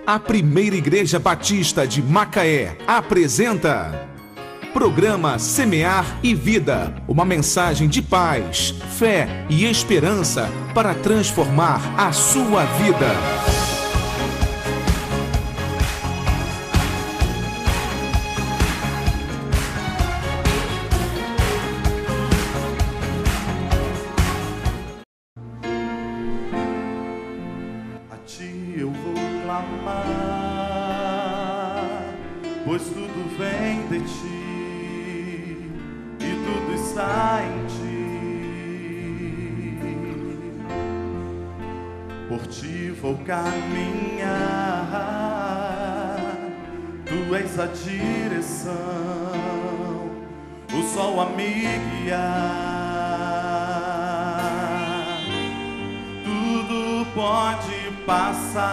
A Primeira Igreja Batista de Macaé apresenta Programa Semear e Vida, uma mensagem de paz, fé e esperança para transformar a sua vida. Pois tudo vem de ti e tudo está em ti. Por ti vou caminhar, tu és a direção, o sol a me guiar. Tudo pode passar,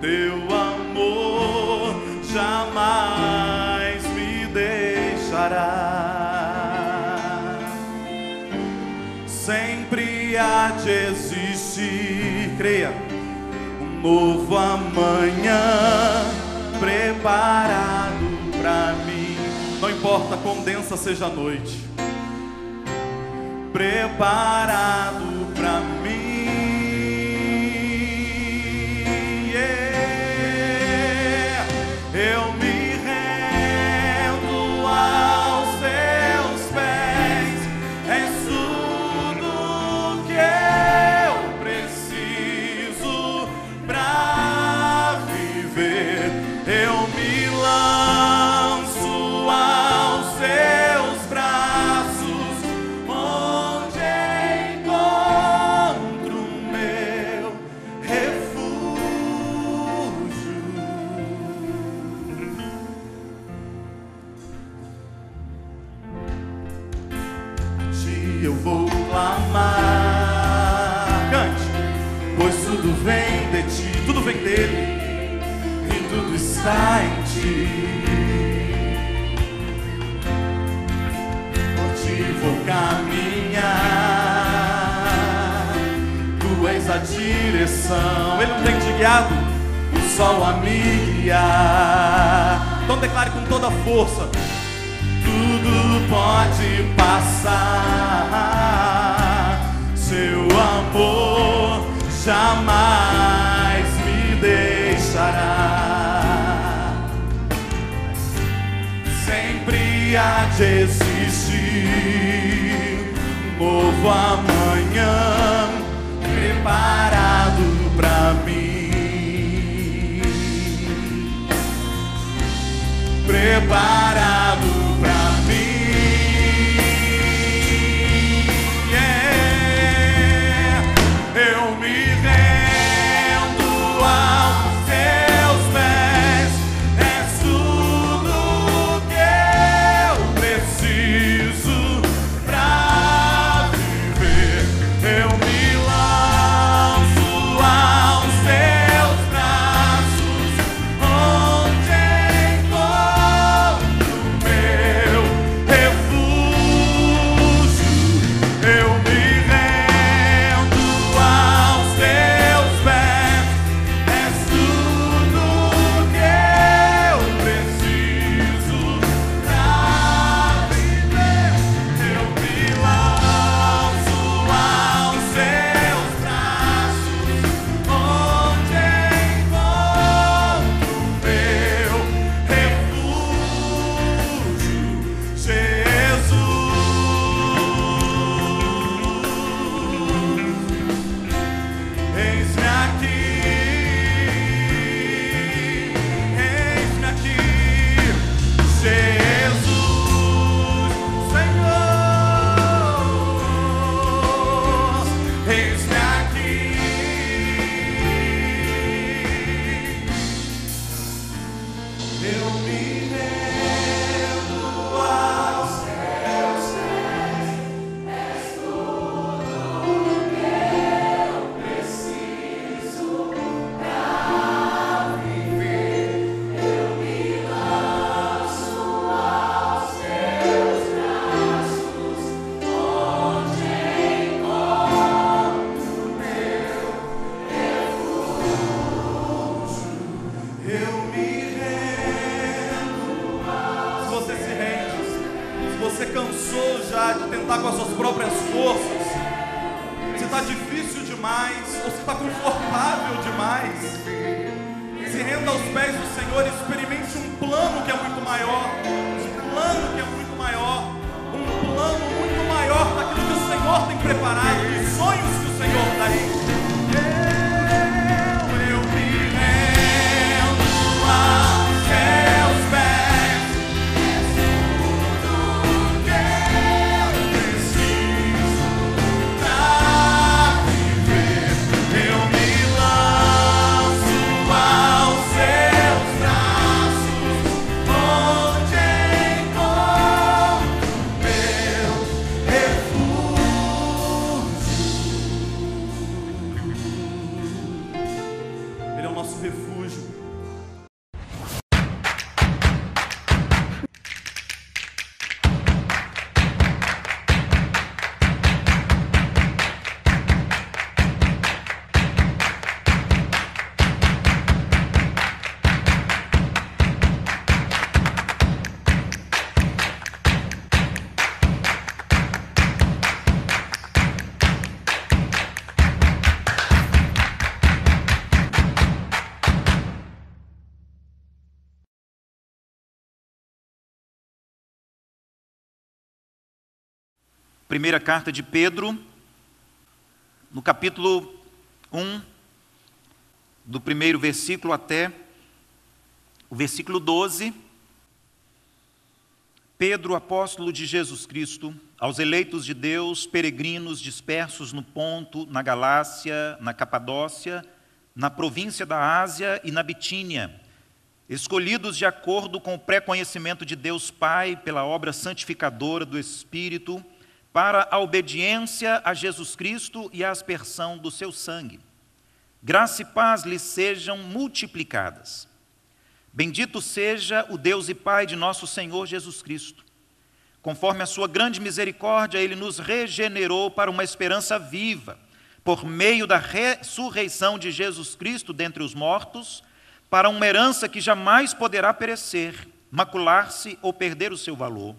teu amor jamais me deixará. Sempre há de existir, creia, um novo amanhã preparado pra mim. Não importa quão densa seja a noite, preparado pra mim. Eu me rendo aos teus pés, és tudo que eu preciso pra viver. Eu me lanço aos teus braços, onde encontro o meu refúgio. Eu vou clamar, cante, pois tudo vem de ti, tudo vem dele e tudo está em ti. Por ti vou caminhar, tu és a direção, ele não tem te guiado, o sol a me guiar. Então declare com toda a força: tudo pode passar, seu amor jamais me deixará. Sempre há de existir um novo amanhã preparado pra mim, preparado pra mim. Eu me rendo aos teus pés, és tudo que eu preciso pra viver. cansou já de tentar com as suas próprias forças, se está difícil demais ou se está confortável demais, se renda aos pés do Senhor e experimente um plano que é muito maior, um plano que é muito maior, um plano muito maior daquilo que o Senhor tem preparado, dos sonhos que o Senhor tem. Eu me rendo aos teus pés, és tudo que eu preciso pra viver. Eu me lanço aos seus braços, onde encontro meu refúgio. Ele é o nosso refúgio. Primeira carta de Pedro, no capítulo 1, do primeiro versículo até o versículo 12. Pedro, apóstolo de Jesus Cristo, aos eleitos de Deus, peregrinos dispersos no Ponto, na Galácia, na Capadócia, na província da Ásia e na Bitínia, escolhidos de acordo com o pré-conhecimento de Deus Pai, pela obra santificadora do Espírito, para a obediência a Jesus Cristo e a aspersão do seu sangue. Graça e paz lhes sejam multiplicadas. Bendito seja o Deus e Pai de nosso Senhor Jesus Cristo. Conforme a sua grande misericórdia, Ele nos regenerou para uma esperança viva, por meio da ressurreição de Jesus Cristo dentre os mortos, para uma herança que jamais poderá perecer, macular-se ou perder o seu valor.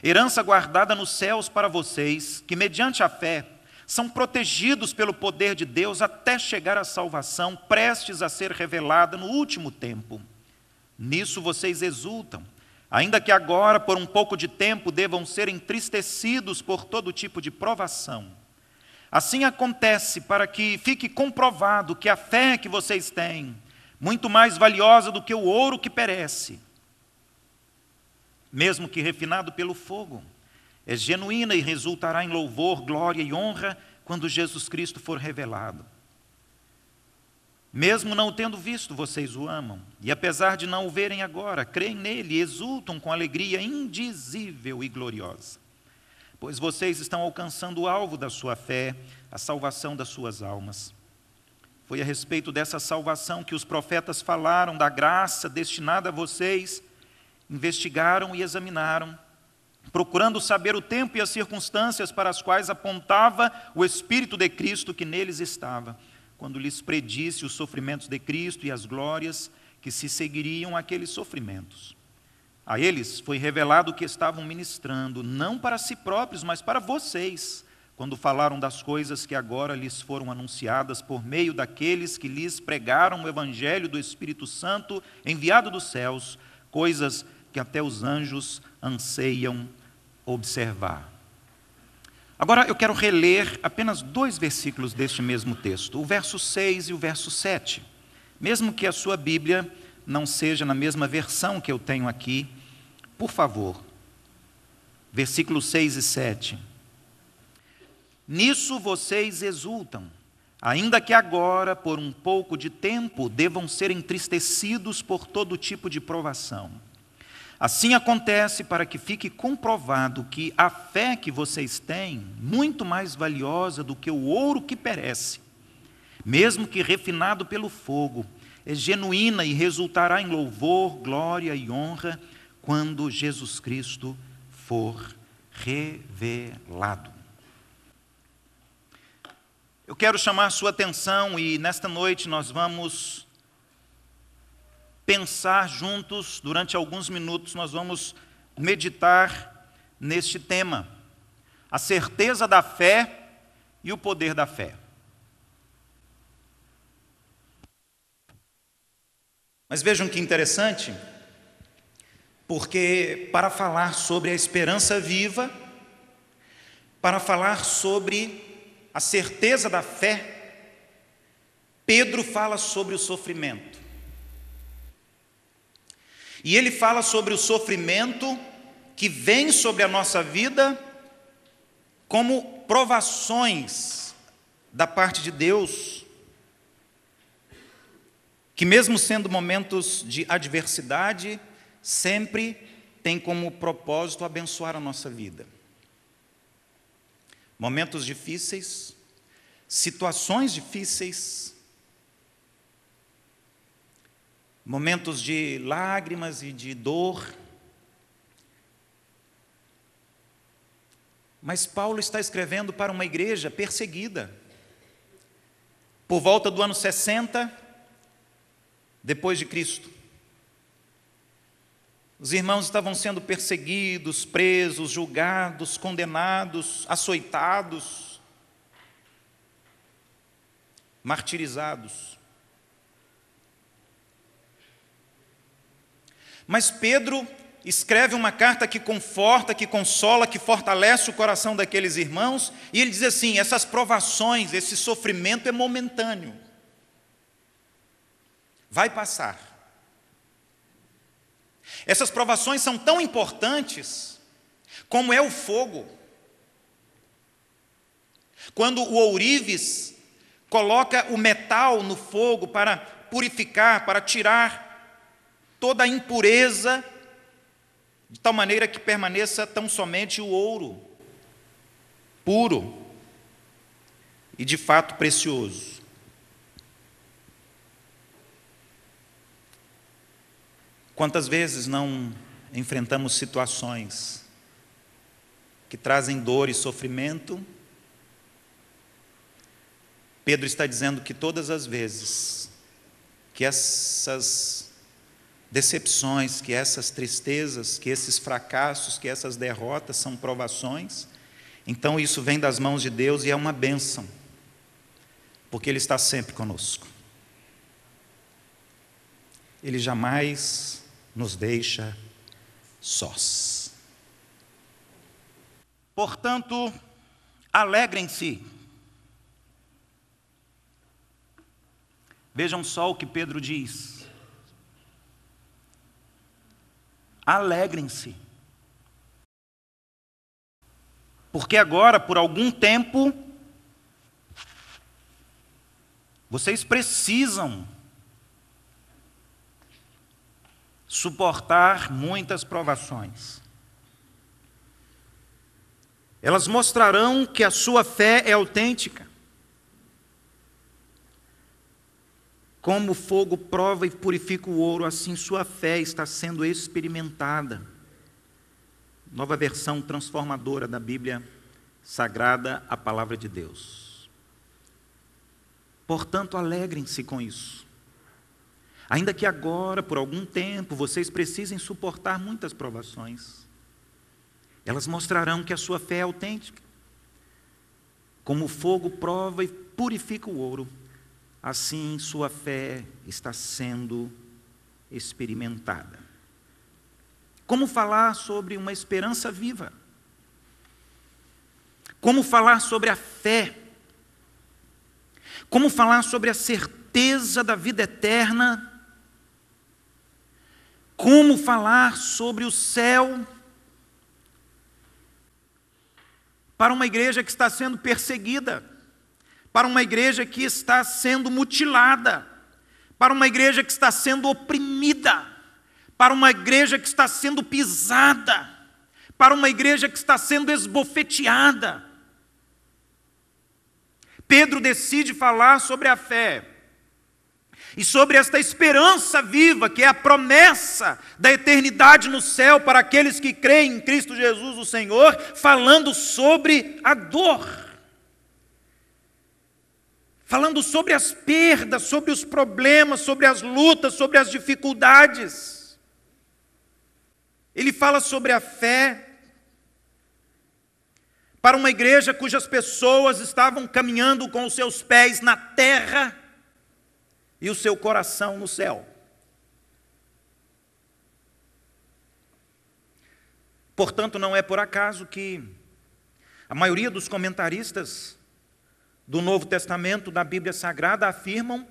Herança guardada nos céus para vocês, que mediante a fé são protegidos pelo poder de Deus até chegar à salvação, prestes a ser revelada no último tempo. Nisso vocês exultam, ainda que agora, por um pouco de tempo, devam ser entristecidos por todo tipo de provação. Assim acontece para que fique comprovado que a fé que vocês têm, muito mais valiosa do que o ouro que perece, mesmo que refinado pelo fogo, é genuína e resultará em louvor, glória e honra quando Jesus Cristo for revelado. Mesmo não o tendo visto, vocês o amam, e apesar de não o verem agora, creem nele e exultam com alegria indizível e gloriosa, pois vocês estão alcançando o alvo da sua fé, a salvação das suas almas. Foi a respeito dessa salvação que os profetas falaram, da graça destinada a vocês, investigaram e examinaram, procurando saber o tempo e as circunstâncias para as quais apontava o Espírito de Cristo que neles estava, quando lhes predisse os sofrimentos de Cristo e as glórias que se seguiriam àqueles sofrimentos. A eles foi revelado que estavam ministrando, não para si próprios, mas para vocês, quando falaram das coisas que agora lhes foram anunciadas por meio daqueles que lhes pregaram o Evangelho do Espírito Santo enviado dos céus, coisas que até os anjos anseiam observar. Agora eu quero reler apenas 2 versículos deste mesmo texto, o verso 6 e o verso 7. Mesmo que a sua Bíblia não seja na mesma versão que eu tenho aqui, por favor, versículos 6 e 7. Nisso vocês exultam, ainda que agora, por um pouco de tempo, devam ser entristecidos por todo tipo de provação. Assim acontece para que fique comprovado que a fé que vocês têm, muito mais valiosa do que o ouro que perece, mesmo que refinado pelo fogo, é genuína e resultará em louvor, glória e honra quando Jesus Cristo for revelado. Eu quero chamar sua atenção e nesta noite nós vamos pensar juntos, durante alguns minutos, nós vamos meditar neste tema: a certeza da fé e o poder da fé. Mas vejam que interessante, porque para falar sobre a esperança viva, para falar sobre a certeza da fé, Pedro fala sobre o sofrimento. E ele fala sobre o sofrimento que vem sobre a nossa vida como provações da parte de Deus, que mesmo sendo momentos de adversidade, sempre tem como propósito abençoar a nossa vida. Momentos difíceis, situações difíceis, momentos de lágrimas e de dor. Mas Paulo está escrevendo para uma igreja perseguida. Por volta do ano 60, depois de Cristo, os irmãos estavam sendo perseguidos, presos, julgados, condenados, açoitados, martirizados. Mas Pedro escreve uma carta que conforta, que consola, que fortalece o coração daqueles irmãos, e ele diz assim: essas provações, esse sofrimento é momentâneo, vai passar. Essas provações são tão importantes como é o fogo. Quando o ourives coloca o metal no fogo para purificar, para tirar toda a impureza, de tal maneira que permaneça tão somente o ouro, puro e de fato precioso. Quantas vezes não enfrentamos situações que trazem dor e sofrimento? Pedro está dizendo que todas as vezes que essas decepções, que essas tristezas, que esses fracassos, que essas derrotas são provações, então isso vem das mãos de Deus e é uma bênção, porque Ele está sempre conosco. Ele jamais nos deixa sós. Portanto, alegrem-se. Vejam só o que Pedro diz. Alegrem-se. Porque agora, por algum tempo, vocês precisam suportar muitas provações. Elas mostrarão que a sua fé é autêntica. Como o fogo prova e purifica o ouro, assim sua fé está sendo experimentada. Nova versão transformadora da Bíblia Sagrada, a Palavra de Deus. Portanto, alegrem-se com isso. Ainda que agora, por algum tempo, vocês precisem suportar muitas provações. Elas mostrarão que a sua fé é autêntica. Como o fogo prova e purifica o ouro, assim sua fé está sendo experimentada. Como falar sobre uma esperança viva? Como falar sobre a fé? Como falar sobre a certeza da vida eterna? Como falar sobre o céu para uma igreja que está sendo perseguida, para uma igreja que está sendo mutilada, para uma igreja que está sendo oprimida, para uma igreja que está sendo pisada, para uma igreja que está sendo esbofeteada? Pedro decide falar sobre a fé e sobre esta esperança viva, que é a promessa da eternidade no céu para aqueles que creem em Cristo Jesus, o Senhor, falando sobre a dor, falando sobre as perdas, sobre os problemas, sobre as lutas, sobre as dificuldades. Ele fala sobre a fé para uma igreja cujas pessoas estavam caminhando com os seus pés na terra e o seu coração no céu. Portanto, não é por acaso que a maioria dos comentaristas do Novo Testamento, da Bíblia Sagrada, afirmam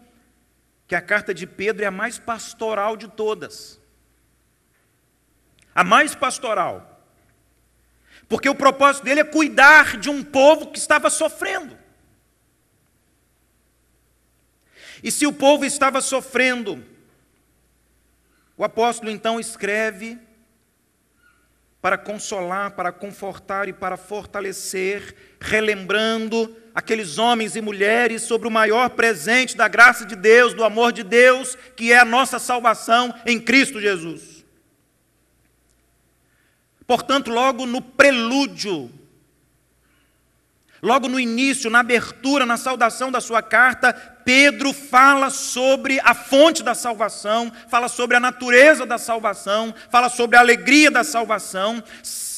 que a carta de Pedro é a mais pastoral de todas. A mais pastoral. Porque o propósito dele é cuidar de um povo que estava sofrendo. E se o povo estava sofrendo, o apóstolo então escreve para consolar, para confortar e para fortalecer, relembrando aqueles homens e mulheres sobre o maior presente da graça de Deus, do amor de Deus, que é a nossa salvação em Cristo Jesus. Portanto, logo no prelúdio, logo no início, na abertura, na saudação da sua carta, Pedro fala sobre a fonte da salvação, fala sobre a natureza da salvação, fala sobre a alegria da salvação,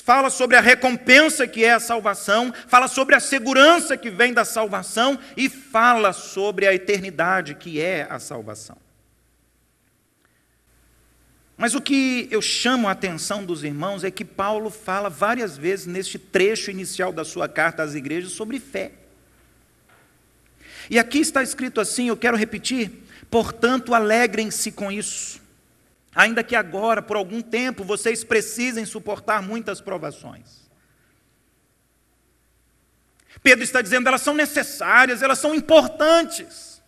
fala sobre a recompensa que é a salvação, fala sobre a segurança que vem da salvação e fala sobre a eternidade que é a salvação. Mas o que eu chamo a atenção dos irmãos é que Paulo fala várias vezes neste trecho inicial da sua carta às igrejas sobre fé. E aqui está escrito assim, eu quero repetir: portanto, alegrem-se com isso, ainda que agora, por algum tempo, vocês precisem suportar muitas provações. Pedro está dizendo, elas são necessárias, elas são importantes.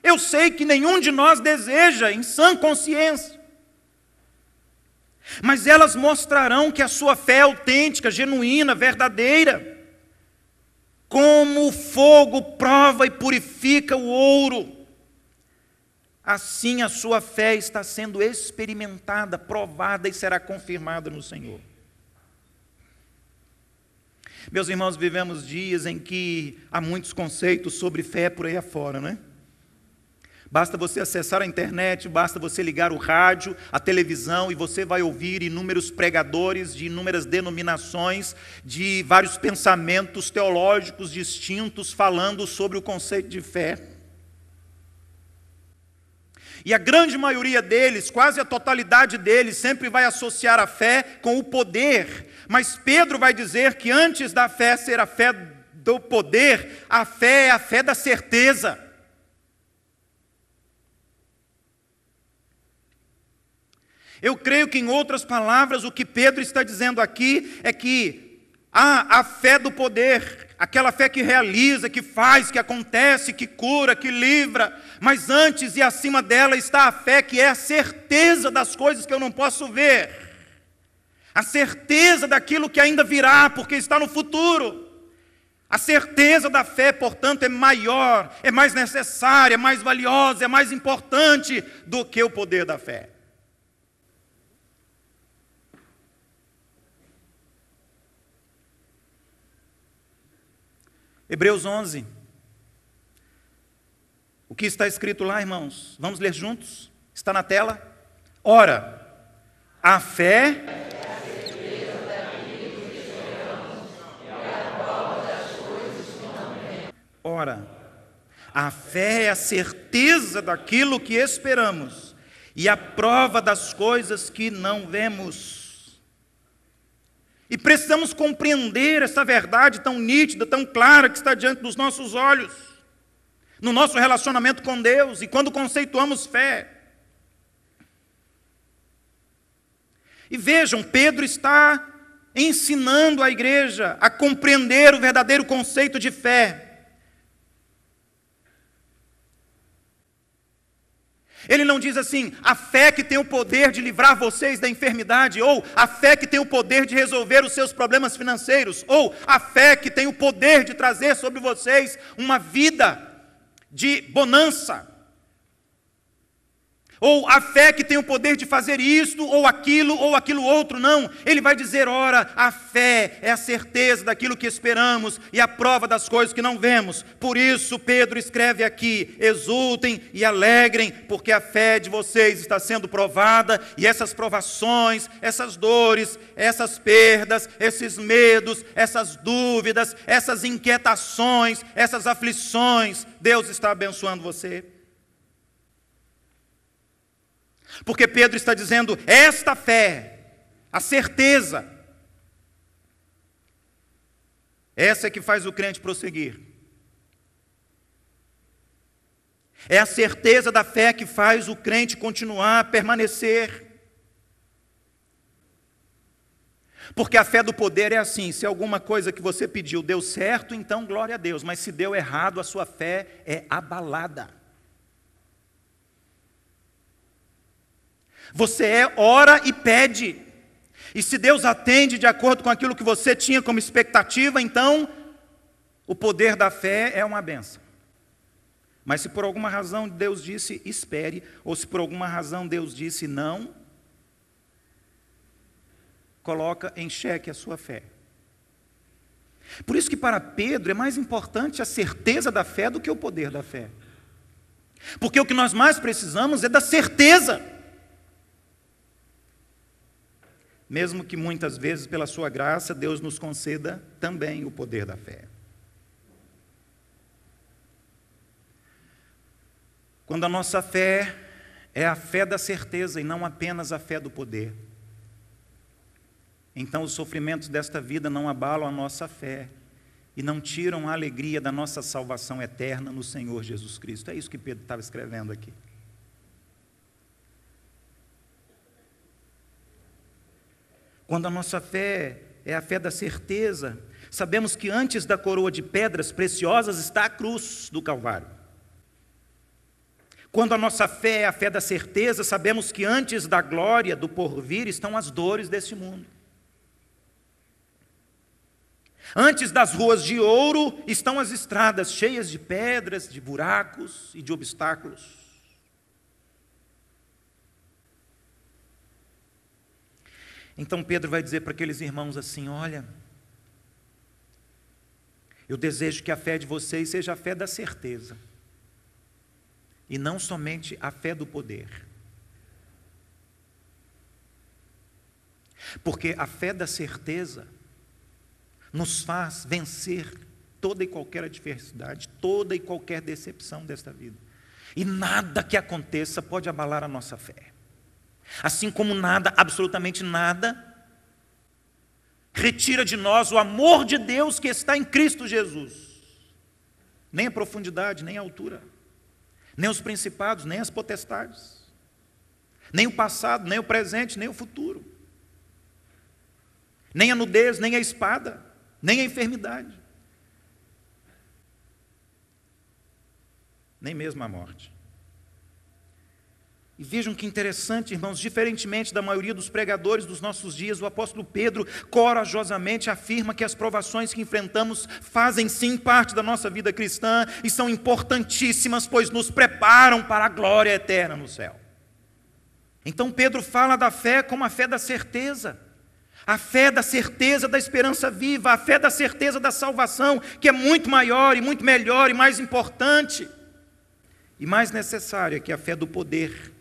Eu sei que nenhum de nós deseja em sã consciência. Mas elas mostrarão que a sua fé é autêntica, genuína, verdadeira. Como o fogo prova e purifica o ouro, assim a sua fé está sendo experimentada, provada e será confirmada no Senhor. Meus irmãos, vivemos dias em que há muitos conceitos sobre fé por aí afora, não é? Basta você acessar a internet, basta você ligar o rádio, a televisão, e você vai ouvir inúmeros pregadores de inúmeras denominações, de vários pensamentos teológicos distintos, falando sobre o conceito de fé. E a grande maioria deles, quase a totalidade deles, sempre vai associar a fé com o poder. Mas Pedro vai dizer que antes da fé ser a fé do poder, a fé é a fé da certeza. Eu creio que, em outras palavras, o que Pedro está dizendo aqui é que há a fé do poder, aquela fé que realiza, que faz, que acontece, que cura, que livra, mas antes e acima dela está a fé que é a certeza das coisas que eu não posso ver, a certeza daquilo que ainda virá, porque está no futuro. A certeza da fé, portanto, é maior, é mais necessária, é mais valiosa, é mais importante do que o poder da fé. Hebreus 11. O que está escrito lá, irmãos? Vamos ler juntos? Está na tela? Ora, a fé é a certeza daquilo que esperamos e a prova das coisas que não vemos. E precisamos compreender essa verdade tão nítida, tão clara, que está diante dos nossos olhos, no nosso relacionamento com Deus, e quando conceituamos fé. E vejam, Pedro está ensinando a igreja a compreender o verdadeiro conceito de fé. Ele não diz assim, a fé que tem o poder de livrar vocês da enfermidade, ou a fé que tem o poder de resolver os seus problemas financeiros, ou a fé que tem o poder de trazer sobre vocês uma vida de bonança. ou a fé que tem o poder de fazer isto, ou aquilo outro, não. Ele vai dizer, ora, a fé é a certeza daquilo que esperamos e a prova das coisas que não vemos. Por isso Pedro escreve aqui, exultem e alegrem, porque a fé de vocês está sendo provada, e essas provações, essas dores, essas perdas, esses medos, essas dúvidas, essas inquietações, essas aflições, Deus está abençoando você. Porque Pedro está dizendo, esta fé, a certeza, essa é que faz o crente prosseguir. É a certeza da fé que faz o crente continuar, permanecer. Porque a fé do poder é assim, se alguma coisa que você pediu deu certo, então glória a Deus, mas se deu errado, a sua fé é abalada. Você ora e pede, e se Deus atende de acordo com aquilo que você tinha como expectativa, então o poder da fé é uma bênção. Mas se por alguma razão Deus disse espere, ou se por alguma razão Deus disse não, coloca em xeque a sua fé. Por isso que para Pedro é mais importante a certeza da fé do que o poder da fé. Porque o que nós mais precisamos é da certeza. Mesmo que muitas vezes, pela sua graça, Deus nos conceda também o poder da fé. Quando a nossa fé é a fé da certeza e não apenas a fé do poder, então os sofrimentos desta vida não abalam a nossa fé e não tiram a alegria da nossa salvação eterna no Senhor Jesus Cristo. É isso que Pedro estava escrevendo aqui. Quando a nossa fé é a fé da certeza, sabemos que antes da coroa de pedras preciosas está a cruz do Calvário. Quando a nossa fé é a fé da certeza, sabemos que antes da glória do porvir estão as dores deste mundo. Antes das ruas de ouro estão as estradas cheias de pedras, de buracos e de obstáculos. Então Pedro vai dizer para aqueles irmãos assim, olha, eu desejo que a fé de vocês seja a fé da certeza, e não somente a fé do poder. Porque a fé da certeza nos faz vencer toda e qualquer adversidade, toda e qualquer decepção desta vida. E nada que aconteça pode abalar a nossa fé. Assim como nada, absolutamente nada, retira de nós o amor de Deus que está em Cristo Jesus. Nem a profundidade, nem a altura, nem os principados, nem as potestades, nem o passado, nem o presente, nem o futuro, nem a nudez, nem a espada, nem a enfermidade, nem mesmo a morte. E vejam que interessante, irmãos, diferentemente da maioria dos pregadores dos nossos dias, o apóstolo Pedro corajosamente afirma que as provações que enfrentamos fazem sim parte da nossa vida cristã e são importantíssimas, pois nos preparam para a glória eterna no céu. Então Pedro fala da fé como a fé da certeza, a fé da certeza da esperança viva, a fé da certeza da salvação, que é muito maior e muito melhor e mais importante e mais necessária que a fé do poder.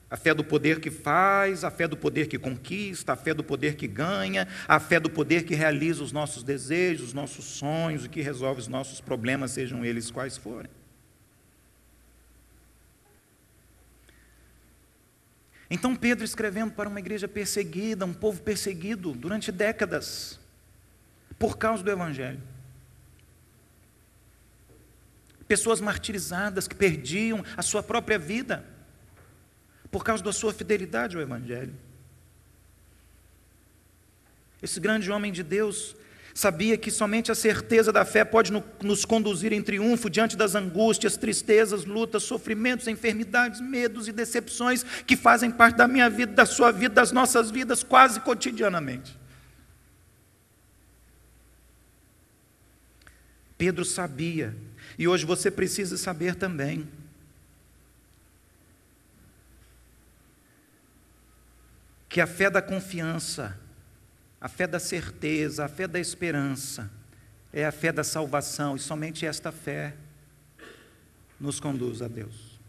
A fé do poder que faz, a fé do poder que conquista, a fé do poder que ganha, a fé do poder que realiza os nossos desejos, os nossos sonhos e que resolve os nossos problemas, sejam eles quais forem. Então Pedro, escrevendo para uma igreja perseguida, um povo perseguido durante décadas, por causa do Evangelho. Pessoas martirizadas que perdiam a sua própria vida por causa da sua fidelidade ao Evangelho. Esse grande homem de Deus sabia que somente a certeza da fé pode nos conduzir em triunfo diante das angústias, tristezas, lutas, sofrimentos, enfermidades, medos e decepções que fazem parte da minha vida, da sua vida, das nossas vidas quase cotidianamente. Pedro sabia, e hoje você precisa saber também, que a fé da confiança, a fé da certeza, a fé da esperança, é a fé da salvação, e somente esta fé nos conduz a Deus.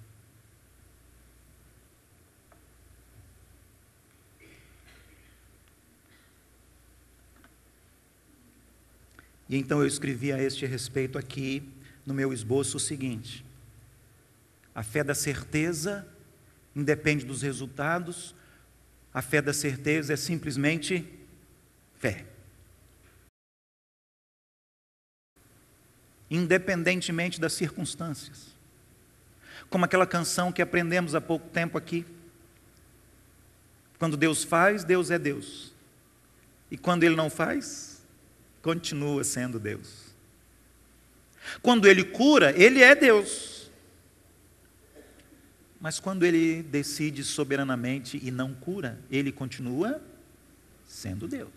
E então eu escrevi a este respeito aqui, no meu esboço, o seguinte: a fé da certeza independe dos resultados, a fé da certeza é simplesmente fé. Independentemente das circunstâncias. Como aquela canção que aprendemos há pouco tempo aqui. Quando Deus faz, Deus é Deus. E quando Ele não faz, continua sendo Deus. Quando Ele cura, Ele é Deus. Mas quando Ele decide soberanamente e não cura, Ele continua sendo Deus.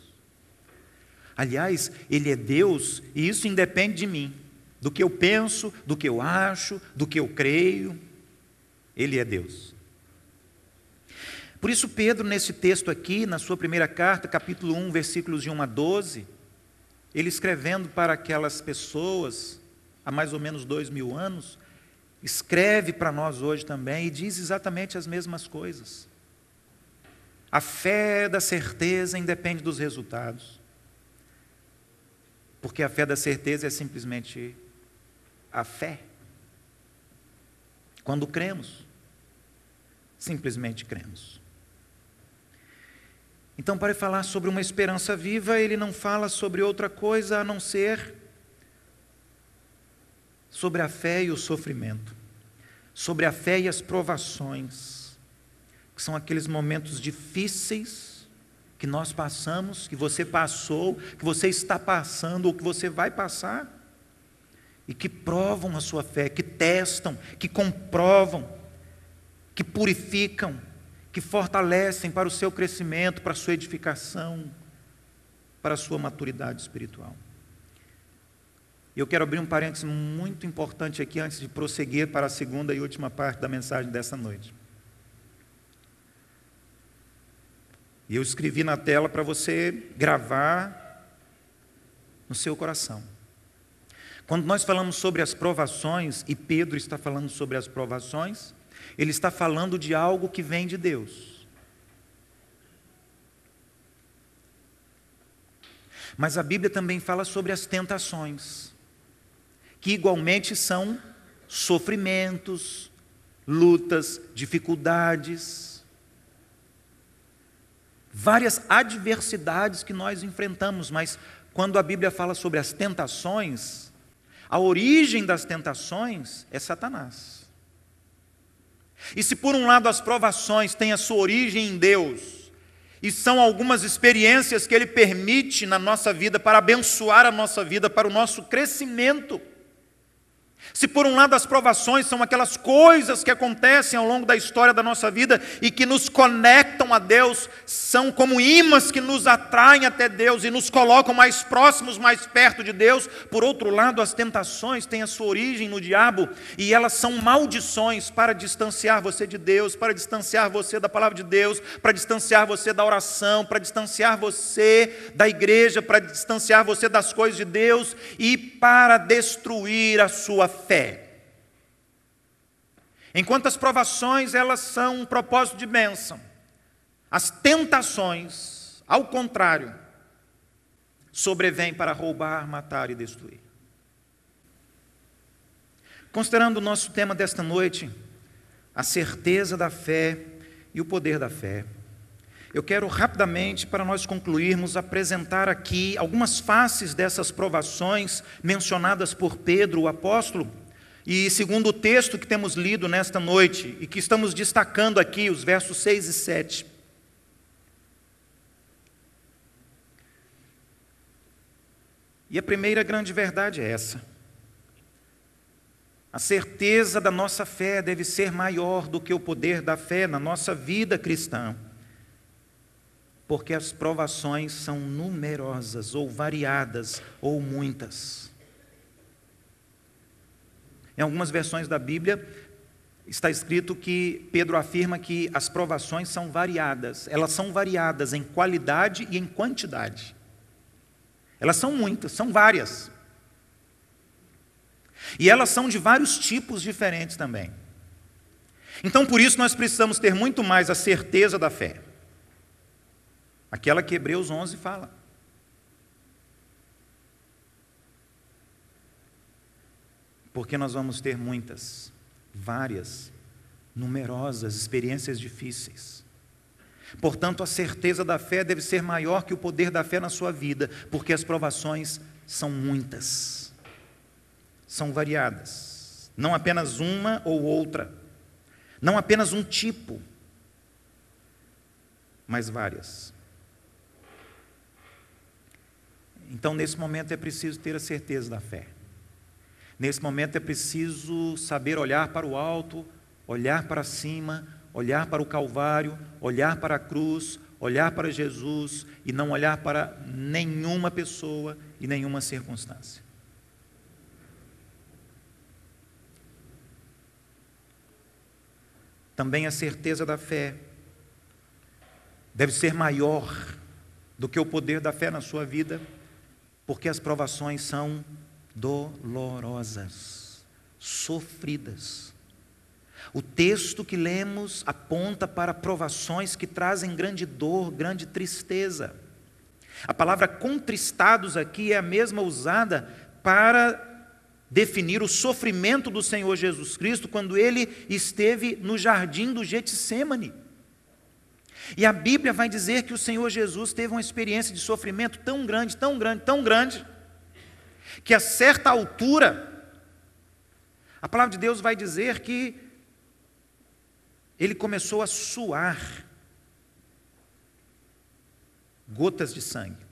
Aliás, Ele é Deus e isso independe de mim, do que eu penso, do que eu acho, do que eu creio. Ele é Deus. Por isso Pedro, nesse texto aqui, na sua primeira carta, capítulo 1, versículos de 1 a 12, ele escrevendo para aquelas pessoas, há mais ou menos 2000 anos, escreve para nós hoje também e diz exatamente as mesmas coisas. A fé da certeza independe dos resultados. Porque a fé da certeza é simplesmente a fé. Quando cremos, simplesmente cremos. Então, para falar sobre uma esperança viva, ele não fala sobre outra coisa a não ser sobre a fé e o sofrimento, sobre a fé e as provações, que são aqueles momentos difíceis que nós passamos, que você passou, que você está passando ou que você vai passar, e que provam a sua fé, que testam, que comprovam, que purificam, que fortalecem para o seu crescimento, para a sua edificação, para a sua maturidade espiritual. Eu quero abrir um parênteses muito importante aqui, antes de prosseguir para a segunda e última parte da mensagem dessa noite. E eu escrevi na tela para você gravar no seu coração. Quando nós falamos sobre as provações, e Pedro está falando sobre as provações, ele está falando de algo que vem de Deus. Mas a Bíblia também fala sobre as tentações, que igualmente são sofrimentos, lutas, dificuldades, várias adversidades que nós enfrentamos, mas quando a Bíblia fala sobre as tentações, a origem das tentações é Satanás. E se por um lado as provações têm a sua origem em Deus, e são algumas experiências que Ele permite na nossa vida para abençoar a nossa vida, para o nosso crescimento. Se por um lado as provações são aquelas coisas que acontecem ao longo da história da nossa vida e que nos conectam a Deus, são como ímãs que nos atraem até Deus e nos colocam mais próximos, mais perto de Deus. Por outro lado, as tentações têm a sua origem no diabo e elas são maldições para distanciar você de Deus, para distanciar você da palavra de Deus, para distanciar você da oração, para distanciar você da igreja, para distanciar você das coisas de Deus e para destruir a sua fé. Enquanto as provações, elas são um propósito de bênção, as tentações, ao contrário, sobrevêm para roubar, matar e destruir. Considerando o nosso tema desta noite, a certeza da fé e o poder da fé, eu quero rapidamente, para nós concluirmos, apresentar aqui algumas faces dessas provações mencionadas por Pedro, o apóstolo, e segundo o texto que temos lido nesta noite, e que estamos destacando aqui, os versos 6 e 7. E a primeira grande verdade é essa: a certeza da nossa fé deve ser maior do que o poder da fé na nossa vida cristã, porque as provações são numerosas, ou variadas, ou muitas. Em algumas versões da Bíblia, está escrito que Pedro afirma que as provações são variadas. Elas são variadas em qualidade e em quantidade. Elas são muitas, são várias. E elas são de vários tipos diferentes também. Então, por isso, nós precisamos ter muito mais a certeza da fé. Aquela que Hebreus 11 fala. Porque nós vamos ter muitas, várias, numerosas experiências difíceis. Portanto, a certeza da fé deve ser maior que o poder da fé na sua vida, porque as provações são muitas, são variadas, não apenas uma ou outra, não apenas um tipo, mas várias. Então, nesse momento é preciso ter a certeza da fé. Nesse momento é preciso saber olhar para o alto, olhar para cima, olhar para o Calvário, olhar para a cruz, olhar para Jesus e não olhar para nenhuma pessoa e nenhuma circunstância. Também a certeza da fé deve ser maior do que o poder da fé na sua vida, porque as provações são dolorosas, sofridas. O texto que lemos aponta para provações que trazem grande dor, grande tristeza. A palavra contristados aqui é a mesma usada para definir o sofrimento do Senhor Jesus Cristo quando ele esteve no jardim do Getsêmani. E a Bíblia vai dizer que o Senhor Jesus teve uma experiência de sofrimento tão grande, tão grande, tão grande, que a certa altura, a palavra de Deus vai dizer que ele começou a suar gotas de sangue.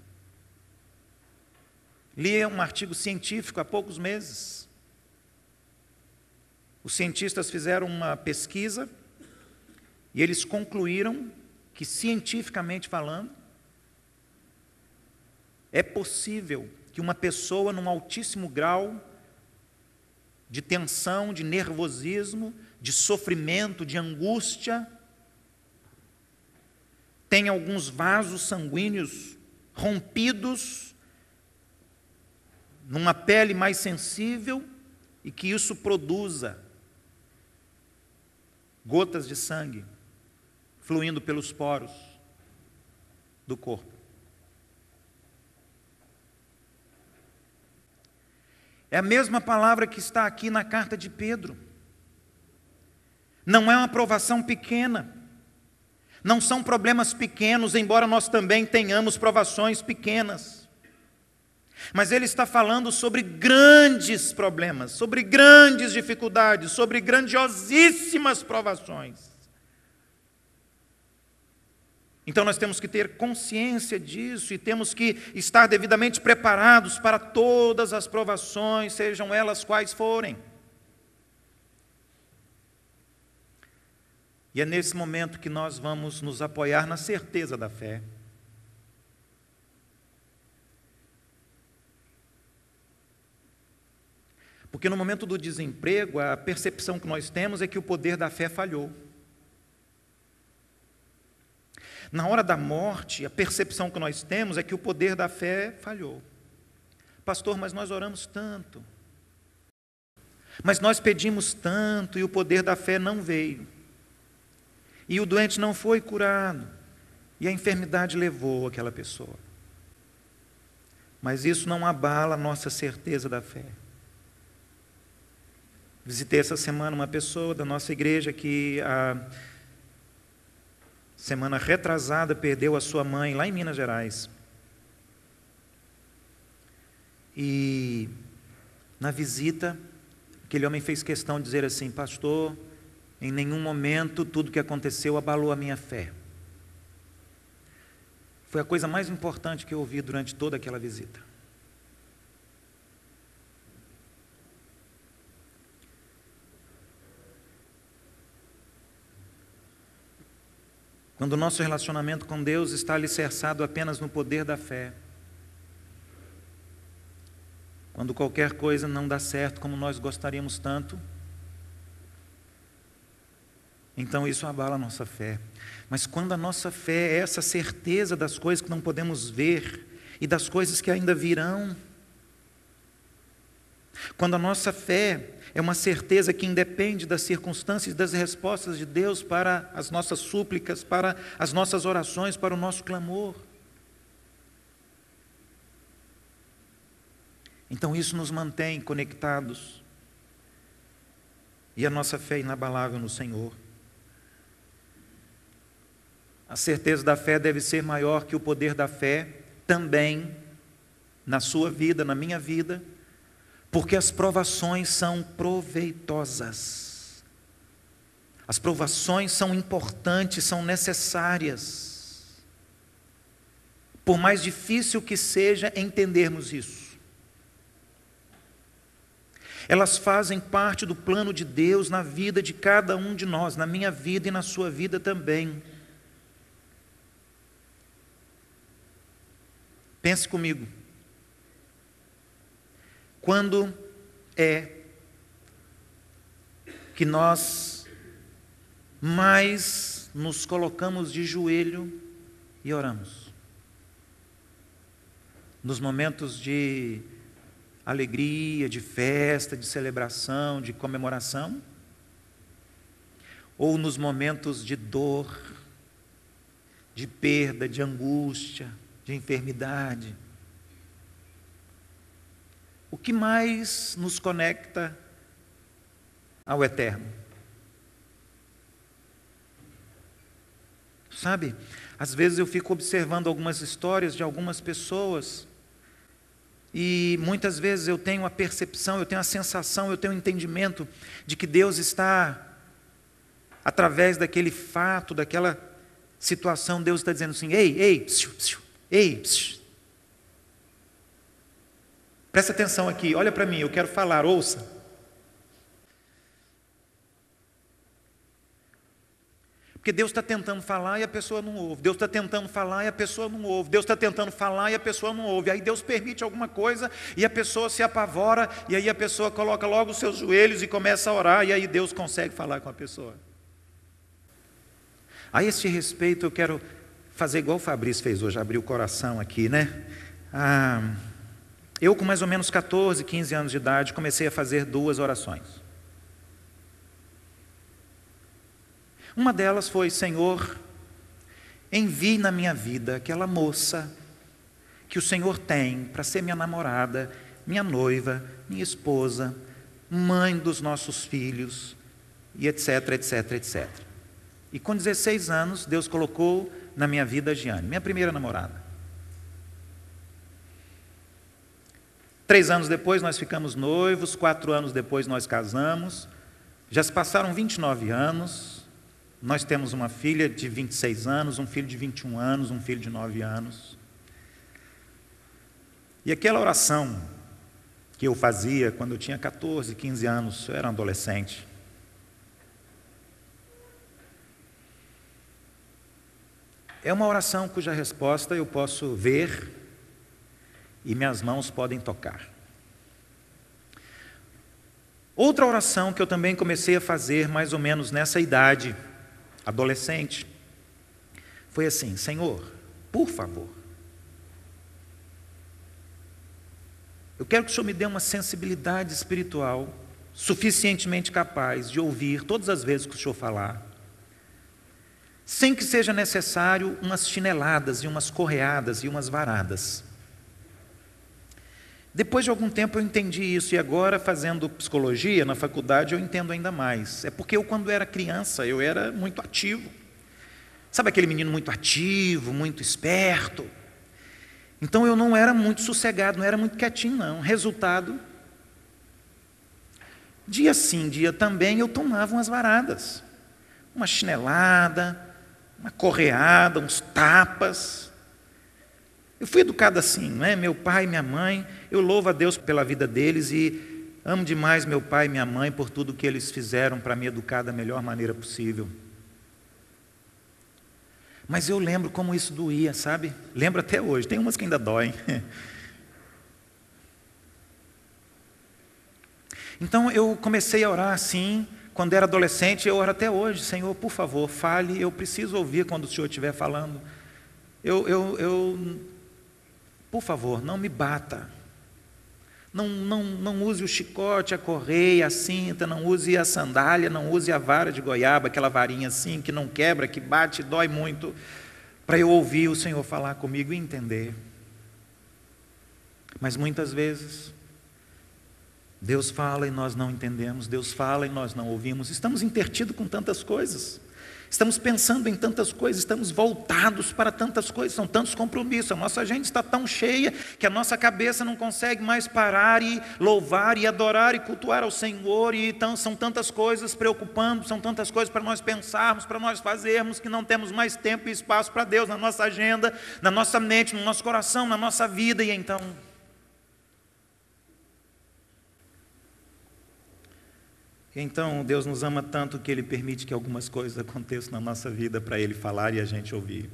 Li um artigo científico há poucos meses. Os cientistas fizeram uma pesquisa e eles concluíram que, cientificamente falando, é possível que uma pessoa num altíssimo grau de tensão, de nervosismo, de sofrimento, de angústia, tenha alguns vasos sanguíneos rompidos numa pele mais sensível e que isso produza gotas de sangue fluindo pelos poros do corpo. É a mesma palavra que está aqui na carta de Pedro. Não é uma provação pequena. Não são problemas pequenos, embora nós também tenhamos provações pequenas. Mas ele está falando sobre grandes problemas, sobre grandes dificuldades, sobre grandiosíssimas provações. Então nós temos que ter consciência disso e temos que estar devidamente preparados para todas as provações, sejam elas quais forem. E é nesse momento que nós vamos nos apoiar na certeza da fé. Porque no momento do desemprego, a percepção que nós temos é que o poder da fé falhou. Na hora da morte, a percepção que nós temos é que o poder da fé falhou. Pastor, mas nós oramos tanto. Mas nós pedimos tanto e o poder da fé não veio. E o doente não foi curado. E a enfermidade levou aquela pessoa. Mas isso não abala a nossa certeza da fé. Visitei essa semana uma pessoa da nossa igreja que semana retrasada perdeu a sua mãe lá em Minas Gerais. E na visita, aquele homem fez questão de dizer assim: pastor, em nenhum momento tudo que aconteceu abalou a minha fé. Foi a coisa mais importante que eu ouvi durante toda aquela visita. Quando o nosso relacionamento com Deus está alicerçado apenas no poder da fé, quando qualquer coisa não dá certo como nós gostaríamos tanto, então isso abala a nossa fé. Mas quando a nossa fé é essa certeza das coisas que não podemos ver e das coisas que ainda virão, quando a nossa fé é uma certeza que independe das circunstâncias e das respostas de Deus para as nossas súplicas, para as nossas orações, para o nosso clamor, então isso nos mantém conectados e a nossa fé é inabalável no Senhor. A certeza da fé deve ser maior que o poder da fé também na sua vida, na minha vida, porque as provações são proveitosas. As provações são importantes, são necessárias. Por mais difícil que seja entendermos isso, elas fazem parte do plano de Deus na vida de cada um de nós, na minha vida e na sua vida também. Pense comigo. Quando é que nós mais nos colocamos de joelho e oramos? Nos momentos de alegria, de festa, de celebração, de comemoração? Ou nos momentos de dor, de perda, de angústia, de enfermidade? O que mais nos conecta ao eterno? Sabe, às vezes eu fico observando algumas histórias de algumas pessoas e muitas vezes eu tenho a percepção, eu tenho a sensação, eu tenho o entendimento de que Deus está, através daquele fato, daquela situação, Deus está dizendo assim: ei, psiu, psiu, ei, psiu. Presta atenção aqui, olha para mim, eu quero falar, ouça. Porque Deus está tentando falar e a pessoa não ouve. Deus está tentando falar e a pessoa não ouve. Deus está tentando falar e a pessoa não ouve. Aí Deus permite alguma coisa e a pessoa se apavora. E aí a pessoa coloca logo os seus joelhos e começa a orar. E aí Deus consegue falar com a pessoa. A esse respeito eu quero fazer igual o Fabrício fez hoje. Abrir o coração aqui, né? Eu com mais ou menos 14, 15 anos de idade comecei a fazer 2 orações. Uma delas foi: Senhor, envie na minha vida aquela moça que o Senhor tem para ser minha namorada, minha noiva, minha esposa, mãe dos nossos filhos, e etc, etc, etc. E com 16 anos, Deus colocou na minha vida a Giane, minha primeira namorada. 3 anos depois nós ficamos noivos, 4 anos depois nós casamos, já se passaram 29 anos, nós temos uma filha de 26 anos, um filho de 21 anos, um filho de 9 anos. E aquela oração que eu fazia quando eu tinha 14, 15 anos, eu era um adolescente. É uma oração cuja resposta eu posso ver e minhas mãos podem tocar. Outra oração que eu também comecei a fazer mais ou menos nessa idade, adolescente, foi assim: Senhor, por favor, eu quero que o Senhor me dê uma sensibilidade espiritual suficientemente capaz de ouvir todas as vezes que o Senhor falar, sem que seja necessário umas chineladas e umas correadas e umas varadas. Depois de algum tempo eu entendi isso, e agora, fazendo psicologia na faculdade, eu entendo ainda mais. É porque eu, quando era criança, eu era muito ativo. Sabe aquele menino muito ativo, muito esperto? Então eu não era muito sossegado, não era muito quietinho, não. Resultado, dia sim, dia também, eu tomava umas varadas. Uma chinelada, uma correada, uns tapas. Eu fui educado assim, não é? Meu pai e minha mãe, eu louvo a Deus pela vida deles e amo demais meu pai e minha mãe por tudo que eles fizeram para me educar da melhor maneira possível. Mas eu lembro como isso doía, sabe? Lembro até hoje, tem umas que ainda doem. Então eu comecei a orar assim, Quando era adolescente, eu oro até hoje: Senhor, por favor, fale, eu preciso ouvir quando o Senhor estiver falando. Por favor, não me bata. Não use o chicote, a correia, a cinta, não use a sandália, não use a vara de goiaba, aquela varinha assim, que não quebra, que bate, dói muito, para eu ouvir o Senhor falar comigo e entender. Mas muitas vezes, Deus fala e nós não entendemos, Deus fala e nós não ouvimos, estamos intertidos com tantas coisas, estamos pensando em tantas coisas, estamos voltados para tantas coisas, são tantos compromissos, a nossa agenda está tão cheia que a nossa cabeça não consegue mais parar e louvar e adorar e cultuar ao Senhor, e então são tantas coisas preocupando, são tantas coisas para nós pensarmos, para nós fazermos, que não temos mais tempo e espaço para Deus na nossa agenda, na nossa mente, no nosso coração, na nossa vida. E então Deus nos ama tanto que Ele permite que algumas coisas aconteçam na nossa vida para Ele falar e a gente ouvir.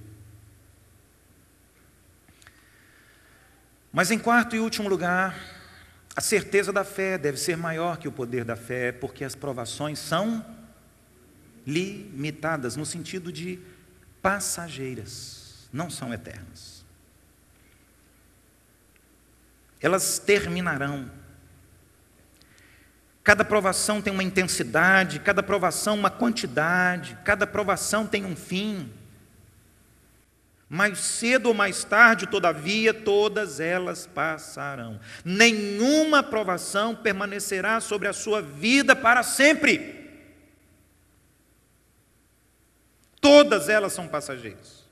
Mas em quarto e último lugar, a certeza da fé deve ser maior que o poder da fé, porque as provações são limitadas, no sentido de passageiras, não são eternas. Elas terminarão. Cada provação tem uma intensidade, cada provação uma quantidade, cada provação tem um fim. Mais cedo ou mais tarde, todavia, todas elas passarão. Nenhuma provação permanecerá sobre a sua vida para sempre. Todas elas são passageiras.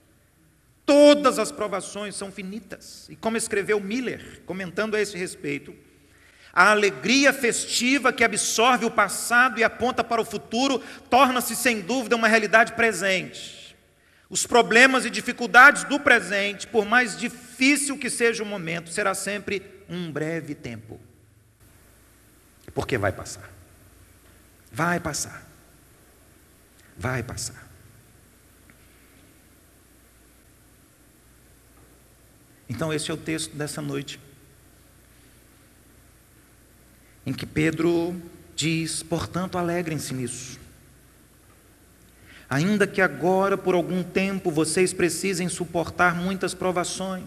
Todas as provações são finitas. E como escreveu Miller, comentando a esse respeito, a alegria festiva que absorve o passado e aponta para o futuro torna-se sem dúvida uma realidade presente. Os problemas e dificuldades do presente, por mais difícil que seja o momento, será sempre um breve tempo. Porque vai passar. Vai passar. Vai passar. Então esse é o texto dessa noite, em que Pedro diz: portanto, alegrem-se nisso. Ainda que agora, por algum tempo, vocês precisem suportar muitas provações,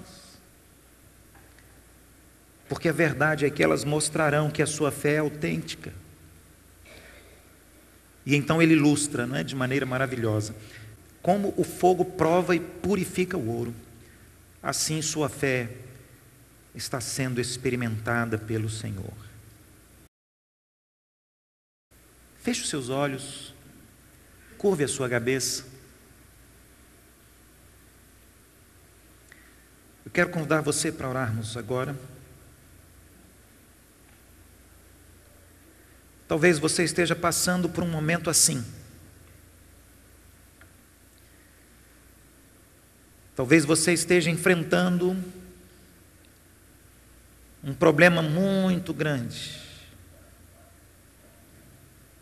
porque a verdade é que elas mostrarão que a sua fé é autêntica. E então ele ilustra, não é, de maneira maravilhosa, como o fogo prova e purifica o ouro, assim sua fé está sendo experimentada pelo Senhor. Feche os seus olhos, curve a sua cabeça. Eu quero convidar você para orarmos agora. Talvez você esteja passando por um momento assim. Talvez você esteja enfrentando um problema muito grande.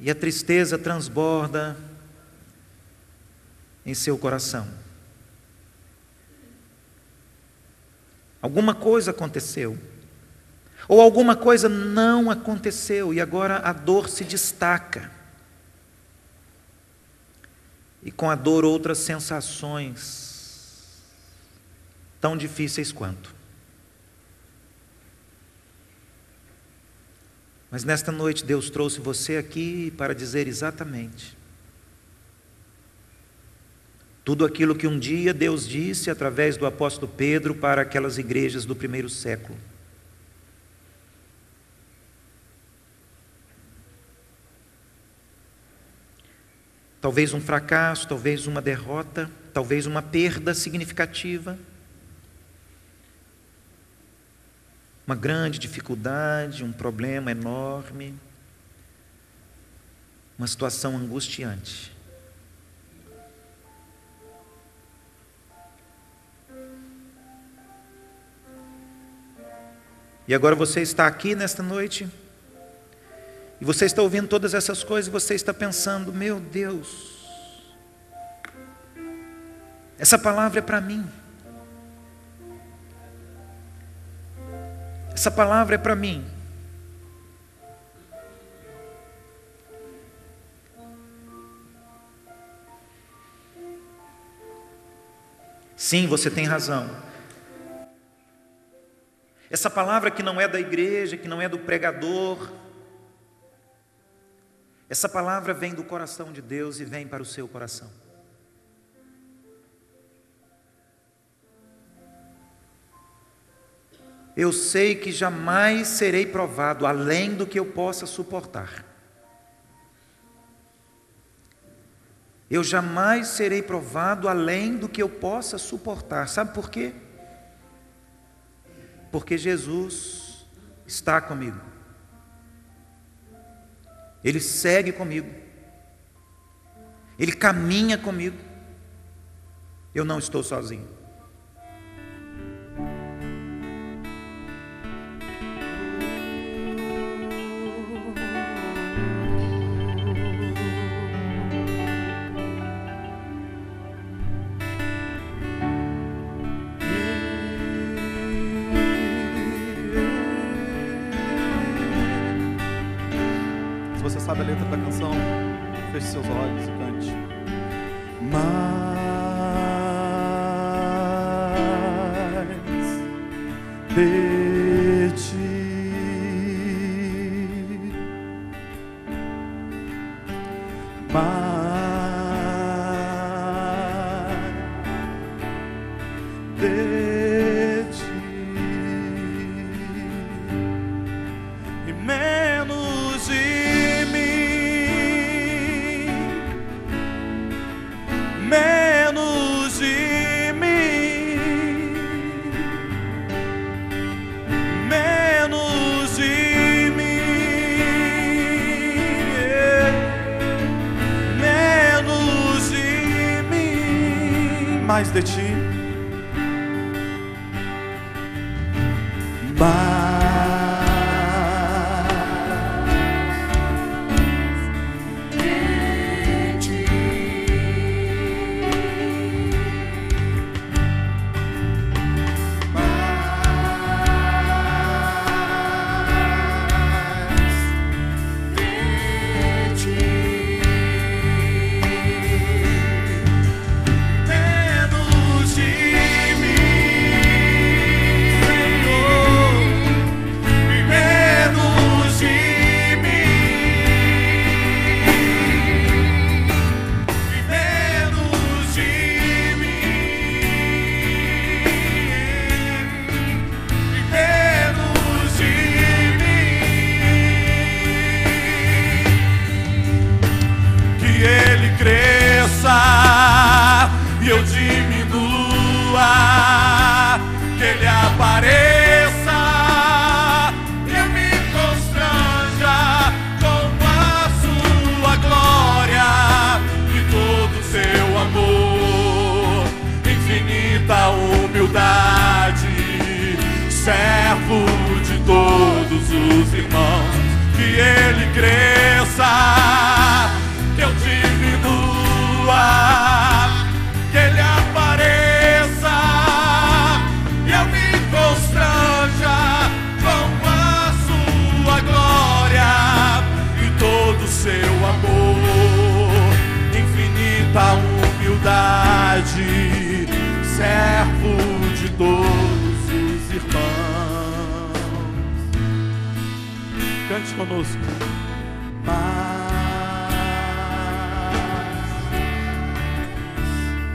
E a tristeza transborda em seu coração. Alguma coisa aconteceu, ou alguma coisa não aconteceu, e agora a dor se destaca. E com a dor outras sensações tão difíceis quanto. Mas nesta noite Deus trouxe você aqui para dizer exatamente tudo aquilo que um dia Deus disse através do apóstolo Pedro para aquelas igrejas do primeiro século. Talvez um fracasso, talvez uma derrota, talvez uma perda significativa, uma grande dificuldade, um problema enorme, uma situação angustiante. E agora você está aqui nesta noite, e você está ouvindo todas essas coisas, e você está pensando: meu Deus, essa palavra é para mim. Essa palavra é para mim. Sim, você tem razão. Essa palavra que não é da igreja, que não é do pregador, essa palavra vem do coração de Deus e vem para o seu coração. Eu sei que jamais serei provado além do que eu possa suportar. Eu jamais serei provado além do que eu possa suportar. Sabe por quê? Porque Jesus está comigo. Ele segue comigo. Ele caminha comigo. Eu não estou sozinho. Se você sabe a letra da canção, feche seus olhos e cante. Mais de ti, mais de ti e menos de mim, menos de mim, menos de mim, menos de mim, mais de ti, servo de todos os irmãos, que ele cresça, que eu diminua, que ele apareça e eu me constranja com a sua glória e todo o seu amor, infinita humildade, servo de todos os irmãos. Cante conosco.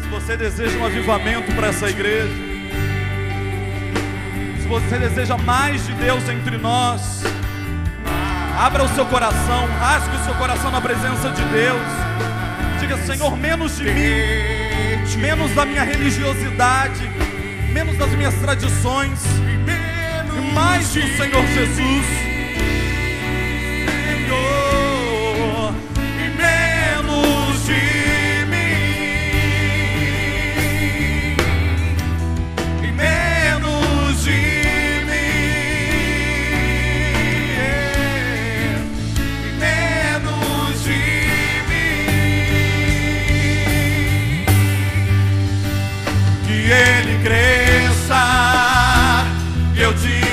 Se você deseja um avivamento para essa igreja, se você deseja mais de Deus entre nós, abra o seu coração, rasgue o seu coração na presença de Deus. Diga: Senhor, menos de mim, menos da minha religiosidade, menos das minhas tradições, e mais do Senhor Jesus. Senhor, e menos de mim, e menos de mim, e menos de mim, que ele cresça, eu diminua.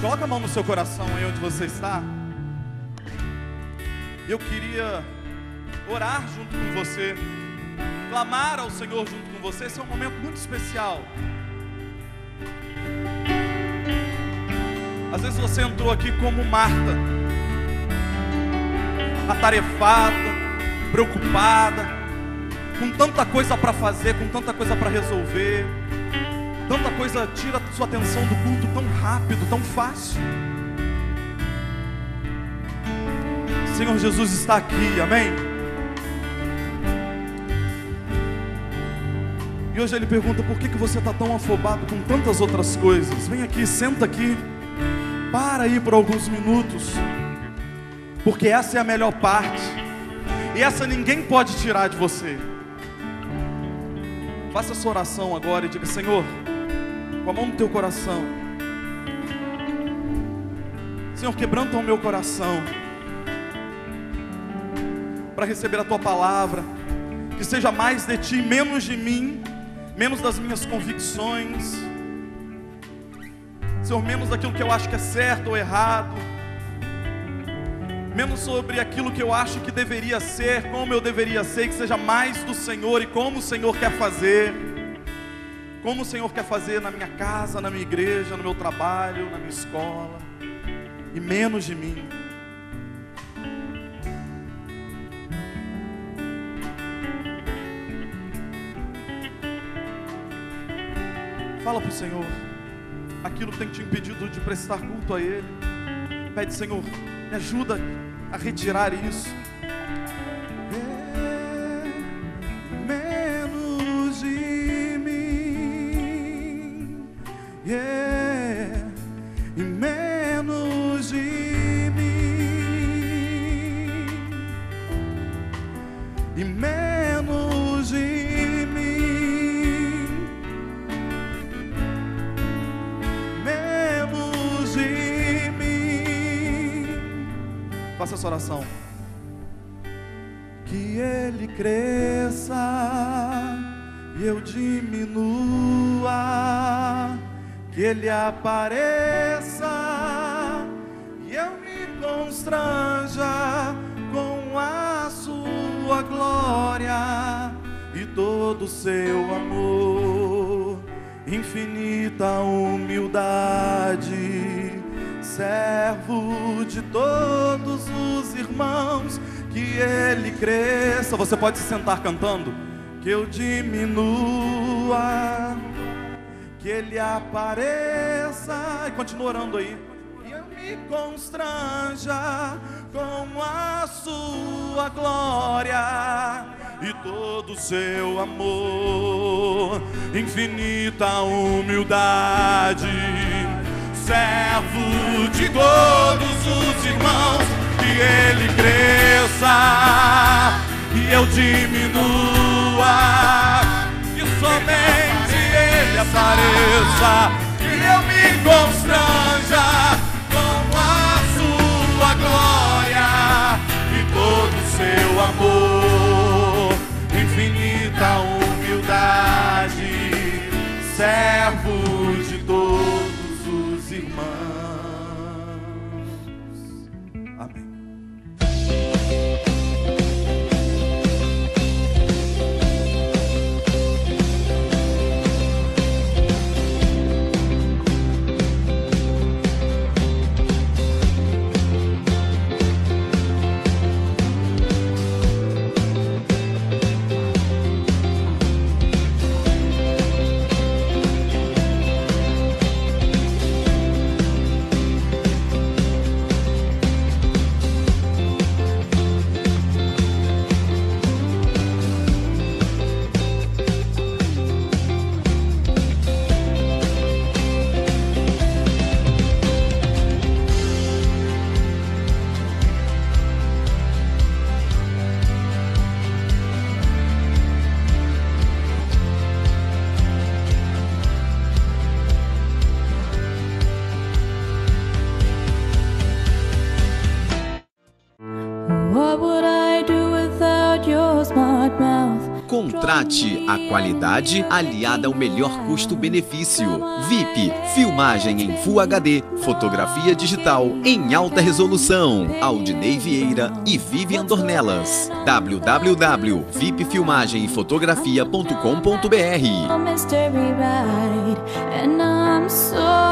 Coloca a mão no seu coração aí onde você está. Eu queria orar junto com você, clamar ao Senhor junto com você. Esse é um momento muito especial. Às vezes você entrou aqui como Marta, atarefada, preocupada, com tanta coisa para fazer, com tanta coisa para resolver. Tanta coisa tira a sua atenção do culto tão rápido, tão fácil. O Senhor Jesus está aqui, amém? E hoje Ele pergunta: por que você está tão afobado com tantas outras coisas? Vem aqui, senta aqui, para aí por alguns minutos, porque essa é a melhor parte, e essa ninguém pode tirar de você. Faça essa oração agora e diga: Senhor, com a mão no teu coração, Senhor, quebranta o meu coração para receber a tua palavra, que seja mais de ti, menos de mim, menos das minhas convicções, Senhor, menos daquilo que eu acho que é certo ou errado, menos sobre aquilo que eu acho que deveria ser, como eu deveria ser, que seja mais do Senhor e como o Senhor quer fazer. Como o Senhor quer fazer na minha casa, na minha igreja, no meu trabalho, na minha escola, e menos de mim. Fala para o Senhor aquilo que tem te impedido de prestar culto a Ele. Pede: Senhor, me ajuda a retirar isso. Menos de mim, e menos de mim, e menos de mim, menos de mim. Faça essa oração. Que Ele cresça e eu diminua, que Ele apareça e eu me constranja com a sua glória e todo o seu amor, infinita humildade, servo de todos os irmãos. Que Ele cresça. Você pode se sentar cantando. Que eu diminua, que Ele apareça, e continua orando aí. E eu me constranja com a sua glória e todo o seu amor, infinita humildade, servo de todos os irmãos. Que Ele cresça e eu diminua, que somente Ele apareça, que eu me constranja com a sua glória e todo o seu amor, infinita humildade, servo de todos os irmãos. Amém. Trate a qualidade aliada ao melhor custo-benefício. VIP, filmagem em Full HD, fotografia digital em alta resolução. Aldinei Vieira e Vivian Dornelas. www.vipfilmagemefotografia.com.br.